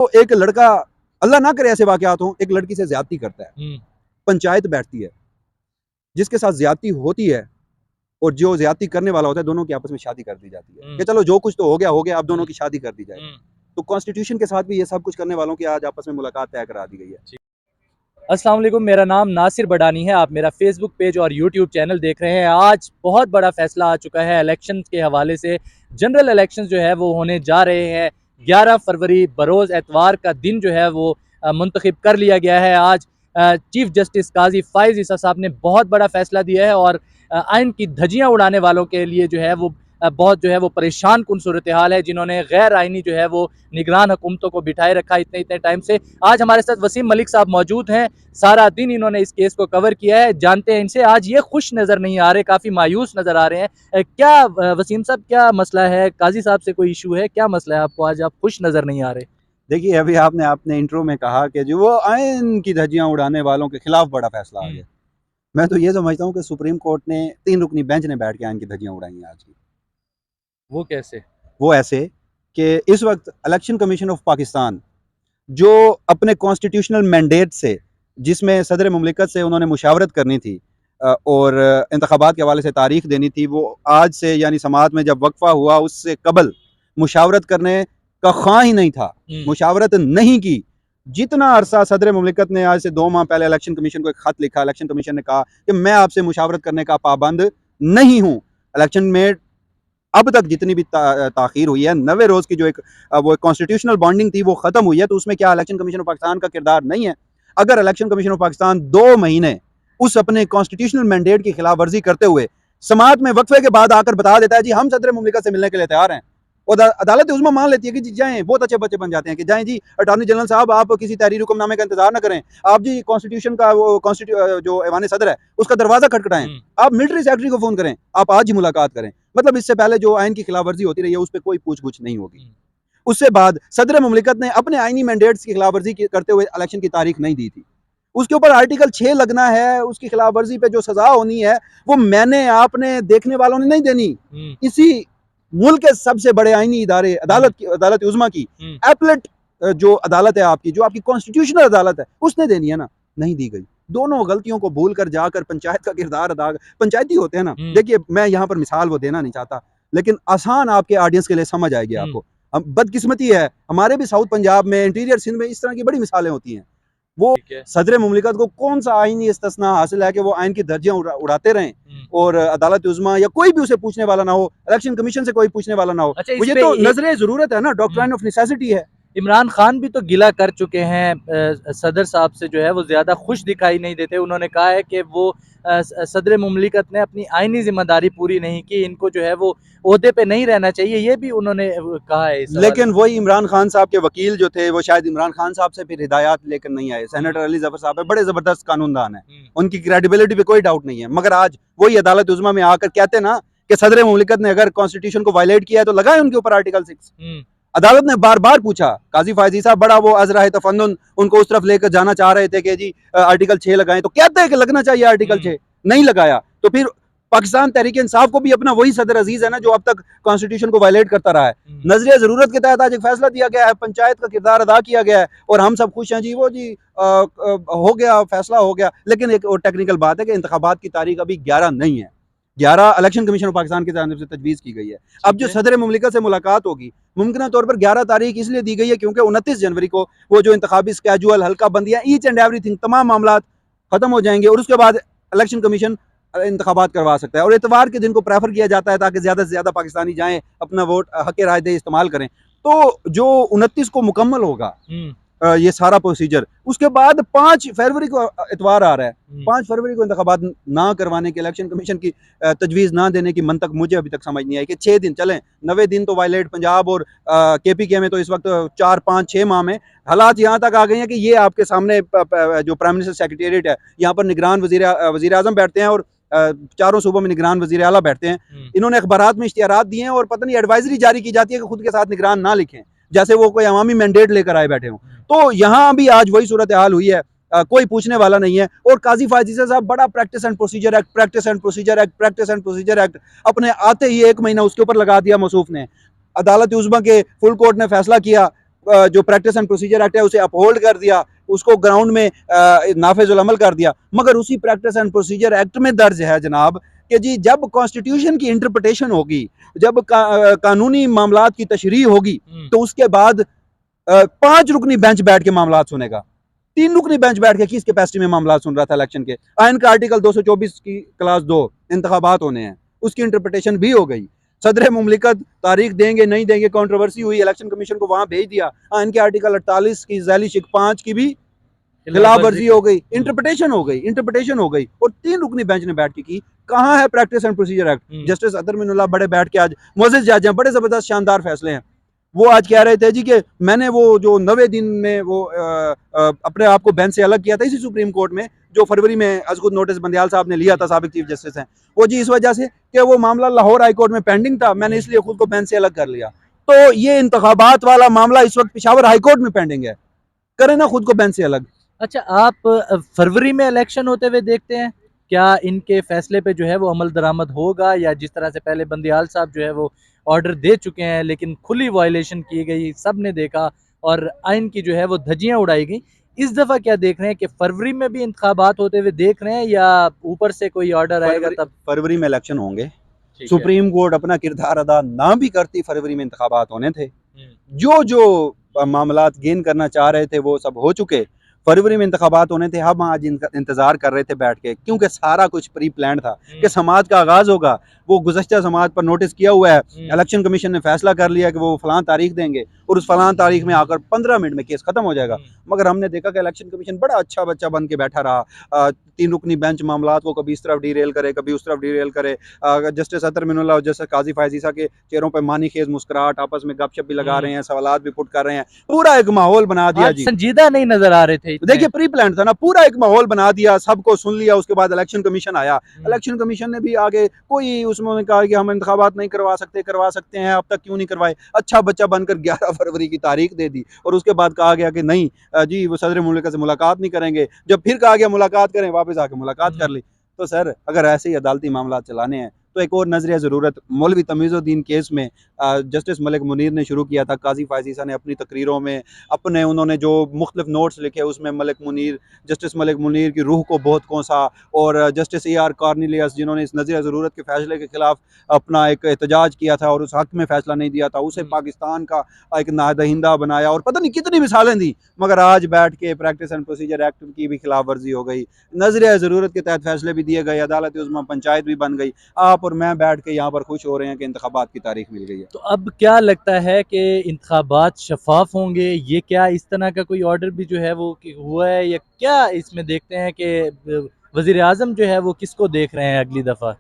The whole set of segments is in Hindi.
तो एक लड़का, अल्लाह ना करे ऐसे वाकयात हों, एक लड़की से ज्यादती करता है, पंचायत बैठती है, जिसके साथ ज्यादती होती है और जो ज्यादती करने वाला होता है, दोनों की आपस में शादी कर दी जाती है कि चलो जो कुछ तो हो गया, अब दोनों की शादी कर दी जाए। तो कॉन्स्टिट्यूशन के साथ भी ये सब कुछ करने वालों की आज आपस में मुलाकात तय करा दी गई है। अस्सलाम वालेकुम, मेरा नाम नासिर बडानी है। आप मेरा फेसबुक पेज और यूट्यूब चैनल देख रहे हैं। आज बहुत बड़ा फैसला आ चुका है इलेक्शन के हवाले से। जनरल इलेक्शन जो है वो होने जा रहे हैं। 11 फरवरी बरोज़ एतवार का दिन जो है वो मुंतखब कर लिया गया है। आज चीफ जस्टिस काजी फ़ाइज़ ईसा साहब ने बहुत बड़ा फैसला दिया है और आइन की धज्जियाँ उड़ाने वालों के लिए जो है वो बहुत जो है वो परेशान कुन सूरत हाल है, जिन्होंने गैर आइनी जो है वो निगरान हुकूमतों को बिठाए रखा इतने इतने टाइम से। आज हमारे साथ वसीम मलिक साहब मौजूद हैं। सारा दिन इन्होंने इस केस को कवर किया है। जानते हैं इनसे। आज ये खुश नज़र नहीं आ रहे, काफ़ी मायूस नज़र आ रहे हैं। क्या वसीम साहब, क्या मसला है? काजी साहब से कोई इशू है? क्या मसला है आपको? आज आप खुश नज़र नहीं आ रहे। देखिए, अभी आपने अपने इंट्रो में कहा कि जो वो आइन की धज्जियां उड़ाने वालों के खिलाफ बड़ा फैसला आ गया। मैं तो ये समझता हूँ कि सुप्रीम कोर्ट ने 3 रुकनी बेंच ने बैठ के आइन की धज्जियां उड़ाई हैं आज की। वो कैसे? वो ऐसे कि इस वक्त इलेक्शन कमीशन ऑफ पाकिस्तान जो अपने कॉन्स्टिट्यूशनल मैंडेट से, जिसमें सदर मुमलिकत से उन्होंने मुशावरत करनी थी और इंतखाबात के हवाले से तारीख देनी थी, वो आज से यानी समात में जब वक्फा हुआ उससे कबल मुशावरत करने का ख्वाह ही नहीं था, मुशावरत नहीं की। जितना अरसा सदर मुमलिकत ने आज से 2 माह पहले इलेक्शन कमीशन को एक खत लिखा, इलेक्शन कमीशन ने कहा कि मैं आपसे मुशावरत करने का पाबंद नहीं हूँ। इलेक्शन में अब तक जितनी भी ताखीर हुई है, 90 रोज़ की जो एक वो कॉन्स्टिट्यूशनल बॉन्डिंग थी वो ख़त्म हुई है, तो उसमें क्या इलेक्शन कमीशन ऑफ पाकिस्तान का किरदार नहीं है? अगर इलेक्शन कमीशन ऑफ पाकिस्तान 2 महीने उस अपने कॉन्स्टिट्यूशनल मैंडेट की खिलाफ वर्जी करते हुए समात में वक्फे के बाद आकर बता देता है जी हम सदर मुमलिकत से मिलने के लिए तैयार हैं, और अदालत उज़्मा मान लेती है कि जी जाएँ, बहुत अच्छे बच्चे बन जाते हैं कि जाएँ जी अटॉर्नी जनरल साहब, आप किसी तहरीरी हुक्मनामे का इंतजार ना करें, आप जी कॉन्स्टिट्यूशन का वो जो ऐवान सदर है उसका दरवाजा खटखटाएं, आप मिलिट्री सेक्रेटरी को फोन करें, आप आज ही मुलाकात करें। मतलब इससे पहले जो आइन की खिलाफ वर्जी होती रही है उस पर कोई पूछ गुछ नहीं होगी। उससे बाद सदर मुमलिकत ने अपने आइनी मैंडेट्स की खिलाफ वर्जी करते हुए इलेक्शन की तारीख नहीं दी थी। उसके ऊपर आर्टिकल 6 लगना है, उसकी खिलाफ वर्जी पे जो सजा होनी है वो मैंने आपने देखने वालों ने नहीं देनी, इसी मुल्क के सबसे बड़े आइनी इदारे अदालत उज़्मा की एपलेट जो अदालत है आपकी, जो आपकी कॉन्स्टिट्यूशनल अदालत है, उसने देनी है ना, नहीं दी गई। दोनों गलतियों को भूल कर जाकर पंचायत का किरदार अदा, पंचायती होते हैं ना, देखिए मैं यहाँ पर मिसाल वो देना नहीं चाहता, लेकिन आसान आपके ऑडियंस के लिए समझ आएगी आपको। हम बदकिस्मती है, हमारे भी साउथ पंजाब में, इंटीरियर सिंध में इस तरह की बड़ी मिसालें होती हैं। वो सदर मुमलिकत को कौन सा आइनी इस्तिस्ना हासिल है कि वो आइन की धज्जियां उड़ाते रहें और अदालत उज़्मा या कोई भी उसे पूछने वाला ना हो, इलेक्शन कमीशन से कोई पूछने वाला ना हो। अच्छा, मुझे तो नजरे जरूरत है ना, डॉक्ट्राइन ऑफ नेसेसिटी है। इमरान खान भी तो गिला कर चुके हैं सदर साहब से, जो है वो ज़्यादा खुश दिखाई नहीं देते। उन्होंने कहा है कि वो सदर मुमलिकत ने अपनी आइनी जिम्मेदारी पूरी नहीं की, इनको जो है वो ओहदे पे नहीं रहना चाहिए, ये भी उन्होंने कहा है इस लेकिन वही इमरान खान साहब के वकील जो थे वो शायद इमरान खान साहब से फिर हिदायत लेकर नहीं आए। सेनेटर अली जफर साहब है, बड़े जबरदस्त कानूनदान है, उनकी क्रेडिबिलिटी पे कोई डाउट नहीं है, मगर आज वही अदालत उज़्मा में आकर कहते ना कि सदर मुमलिकत ने अगर कॉन्स्टिट्यूशन को वायलेट किया है तो लगाए उनके ऊपर आर्टिकल 6। अदालत ने बार बार पूछा, काजी फायजी साहब बड़ा वो अजरा है तफन्नुन, उनको उस तरफ लेकर जाना चाह रहे थे कि जी आर्टिकल 6 लगाएं, तो कहते हैं कि लगना चाहिए आर्टिकल 6, नहीं लगाया। तो फिर पाकिस्तान तहरीक इंसाफ को भी अपना वही सदर अजीज है ना जो अब तक कॉन्स्टिट्यूशन को वायलेट करता रहा है। नजरिया जरूरत के तहत आज एक फैसला दिया गया है, पंचायत का किरदार अदा किया गया है और हम सब खुश हैं जी, वो जी हो गया, फैसला हो गया। लेकिन एक और टेक्निकल बात है कि इंतखाबात की तारीख अभी 11 नहीं है, 11 इलेक्शन कमीशन ऑफ पाकिस्तान की तरफ से तजवीज़ की गई है। अब जो सदर मुमलिकत से मुलाकात होगी, मुमकिन तौर पर 11 तारीख इसलिए दी गई है क्योंकि 29 जनवरी को वो जो इंतखाबी स्केजुअल, हल्का बंदियाँ, ईच एंड एवरीथिंग, तमाम मामला खत्म हो जाएंगे और उसके बाद इलेक्शन कमीशन इंतखाबात करवा सकता है। और इतवार के दिन को प्रेफर किया जाता है ताकि ज़्यादा से ज़्यादा पाकिस्तानी जाएँ, अपना वोट हक़ राय दे इस्तेमाल करें। तो जो 29 को मुकम्मल होगा ये सारा प्रोसीजर, उसके बाद 5 फरवरी को इतवार आ रहा है, 5 फरवरी को इंतखाबात ना करवाने की, इलेक्शन कमीशन की तजवीज़ ना देने की मंतक मुझे अभी तक समझ नहीं आई कि 6 दिन चलें, 90 दिन तो वायलेट पंजाब और KPK में तो इस वक्त 4, 5, 6 माह में हालात यहाँ तक आ गए हैं कि ये आपके सामने जो प्राइम मिनिस्टर सेक्रेटेरिएट है, यहाँ पर निगरान वज़ीर आज़म बैठते हैं और चारों सूबों में निगरान वज़ीर आला बैठते हैं। इन्होंने अखबारात में इश्तिहारात दिए हैं और पता नहीं एडवाइजरी जारी की जाती है कि खुद के साथ निगरान ना लिखें, जैसे वो कोई अवामी मैंडेट लेकर आए बैठे हों। तो यहाँ भी आज वही सूरत हाल हुई है, कोई पूछने वाला नहीं है। और काजी फायजी साहब बड़ा practice and procedure act, practice and procedure act, practice and procedure act, अपने आते ही 1 महीना उसके ऊपर लगा दिया मसूफ ने। अदालत उज़्मा के फुल कोर्ट ने फैसला किया, जो प्रैक्टिस एंड प्रोसीजर एक्ट है उसे अपहोल्ड कर दिया, उसको ग्राउंड में नाफिजुल अमल कर दिया। मगर उसी प्रैक्टिस एंड प्रोसीजर एक्ट में दर्ज है जनाब कि जी जब कॉन्स्टिट्यूशन की इंटरप्रिटेशन होगी, जब कानूनी मामलात की तशरीह होगी, तो उसके बाद 5 रुकनी बेंच बैठ के मामला सुनेगा। 3 रुकनी बेंच बैठ के किस कैपेसिटी में मामला सुन रहा था इलेक्शन के? आइन का आर्टिकल 224 की क्लास 2 इंतखाबात होने हैं, उसकी इंटरप्रिटेशन भी हो गई। सदर मुमलिकत तारीख देंगे नहीं देंगे, कंट्रोवर्सी हुई, इलेक्शन कमीशन को वहां भेज दिया। आइन के आर्टिकल 48 की झैली शिक 5 की भी खिलाफ वर्जी हो गई, इंटरप्रिटेशन हो गई, इंटरप्रिटेशन हो गई, और 3 रुकनी बेंच ने बैठ के की। कहाँ है practice and procedure act? Justice Athar Minallah बड़े बैठ के आज मोअज़्ज़िज़ जज हैं, बड़े जबरदस्त शानदार फैसले हैं। वो आज कह रहे थे जी कि मैंने वो जो 90 दिन में वो अपने आप को बेंच से अलग किया था इसी सुप्रीम कोर्ट में, जो फरवरी में अज खुद नोटिस बंदियाल साहब ने लिया था, साबिक चीफ जस्टिस हैं वो जी, इस वजह से कि वो मामला लाहौर हाई कोर्ट में पेंडिंग था, मैंने इसलिए खुद को बेंच से अलग कर लिया। तो ये इंतखाबात वाला मामला इस वक्त पेशावर हाई कोर्ट में पेंडिंग है, करें ना खुद को बेंच से अलग। अच्छा, आप फरवरी में इलेक्शन होते हुए देखते हैं, क्या इनके फैसले पे जो है वो अमल दरामद होगा, या जिस तरह से पहले बंदियाल साहब जो है वो ऑर्डर दे चुके हैं लेकिन खुली वायलेशन की गई, सब ने देखा और आइन की जो है वो धज्जियां उड़ाई गई, इस दफा क्या देख रहे हैं कि फरवरी में भी इंतखाबात होते हुए देख रहे हैं, या ऊपर से कोई ऑर्डर आएगा तब? फरवरी में इलेक्शन होंगे, सुप्रीम कोर्ट अपना किरदार अदा ना भी करती, फरवरी में इंतखाबात होने थे। जो जो मामलात गेन करना चाह रहे थे वो सब हो चुके, फरवरी में इंतखाबात होने थे। हम आज इंतजार कर रहे थे बैठ के, क्योंकि सारा कुछ प्री प्लान था कि समाज का आगाज होगा। वो गुज़श्ता समाज पर नोटिस किया हुआ है, इलेक्शन कमीशन ने फैसला कर लिया कि वो फलां तारीख देंगे, और उस फलां तारीख में आकर 15 मिनट में केस खत्म हो जाएगा। मगर हमने देखा कि इलेक्शन कमीशन बड़ा अच्छा बच्चा बन के बैठा रहा। 3 रुकनी बेंच मामलात को कभी इस तरफ डीरेल करे, कभी उस तरफ डीरेल करे। जस्टिस अतर मिनुल्लाह और जस्टिस काजी फायजीसा के चेहरों पर मानी खेज मुस्कुराहट, आपस में गपशप भी लगा रहे हैं, सवालात भी पुट कर रहे हैं, पूरा एक माहौल बना दिया जी। संजीदा नहीं नजर आ रहे थे, देखिए प्री प्लान था ना, पूरा एक माहौल बना दिया, सबको सुन लिया। उसके बाद इलेक्शन कमीशन आया, इलेक्शन कमीशन ने भी आगे कोई उसमें कहा कि हम इंतखाबात नहीं करवा सकते हैं, अब तक क्यों नहीं करवाए। अच्छा बच्चा बनकर 11 फरवरी की तारीख दे दी, और उसके बाद कहा गया कि नहीं जी वो सदर मुमलिकत से मुलाकात नहीं करेंगे। जब फिर कहा गया मुलाकात करें, वापस आके मुलाकात कर ली। तो सर अगर ऐसे ही अदालती मामला चलाने हैं तो एक और नजरिया ज़रूरत मौलवी तमीज़ुद्दीन केस में जस्टिस मलिक मुनीर ने शुरू किया था। काजी फायजीसा ने अपनी तकरीरों में अपने उन्होंने जो मुख्तलिफ नोट्स लिखे, उसमें जस्टिस मलिक मुनीर की रूह को बहुत कोसा, और जस्टिस AR कॉर्नेलियस जिन्होंने इस नजरिया ज़रूरत के फैसले के खिलाफ अपना एक एहतजाज किया था और उस हक में फैसला नहीं दिया था, उसे पाकिस्तान का एक नादहिंदा बनाया, और पता नहीं कितनी मिसालें दी। मगर आज बैठ के प्रैक्टिस एंड प्रोसीजर एक्ट की भी खिलाफ वर्जी हो गई, नजरिया ज़रूरत के तहत फैसले भी दिए गए, अदालत उज़्मा पंचायत भी बन गई। आप और मैं बैठ के यहाँ पर खुश हो रहे हैं कि इंतखाबात की तारीख मिल गई है। तो अब क्या लगता है कि इंतखाबात शफाफ होंगे? ये क्या इस तरह का कोई ऑर्डर भी जो है वो हुआ है, या क्या इसमें देखते हैं कि वज़ीर आज़म जो है वो किसको देख रहे हैं अगली दफ़ा?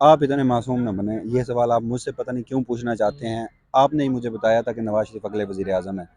आप इतने मासूम न बने, ये सवाल आप मुझसे पता नहीं क्यों पूछना चाहते हैं। आपने ही मुझे बताया था कि नवाज शरीफ अगले वज़ीर आज़म है।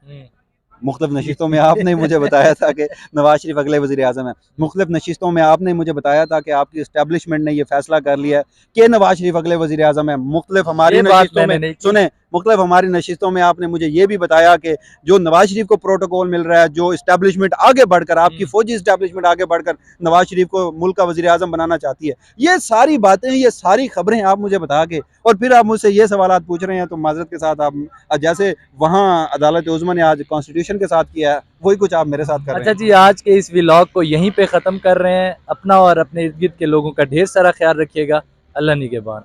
मुख्तलिफ नशिस्तों में आपने मुझे बताया था कि नवाज शरीफ अगले वज़ीर आज़म है। मुख्तलिफ नशिस्तों में आपने मुझे बताया था कि आपकी इस्टेब्लिशमेंट ने यह फैसला कर लिया है कि नवाज शरीफ अगले वज़ीर आज़म है। मुख्तलिफ हमारी नशिस्तों में सुने, मुख्तलिफ हमारी नशिस्तों में आपने मुझे ये भी बताया कि जो नवाज शरीफ को प्रोटोकॉल मिल रहा है, जो इस्टेब्लिशमेंट आगे बढ़कर, आपकी फौजी इस्टेब्लिशमेंट आगे बढ़कर नवाज शरीफ को मुल्क का वज़ीर आज़म बनाना चाहती है, ये सारी बातें, ये सारी खबरें आप मुझे बता के और फिर आप मुझसे ये सवाल पूछ रहे हैं, तो माज़रत के साथ आप जैसे वहाँ अदालत उज़्मा ने आज कॉन्स्टिट्यूशन के साथ किया है, वही कुछ आप मेरे साथ कर रहे हैं। अच्छा जी, आज के इस व्लॉग को यहीं पे ख़त्म कर रहे हैं। अपना और अपने इर्द गिर्द के लोगों का ढेर सारा ख्याल रखिएगा। अल्लाह निगहबान।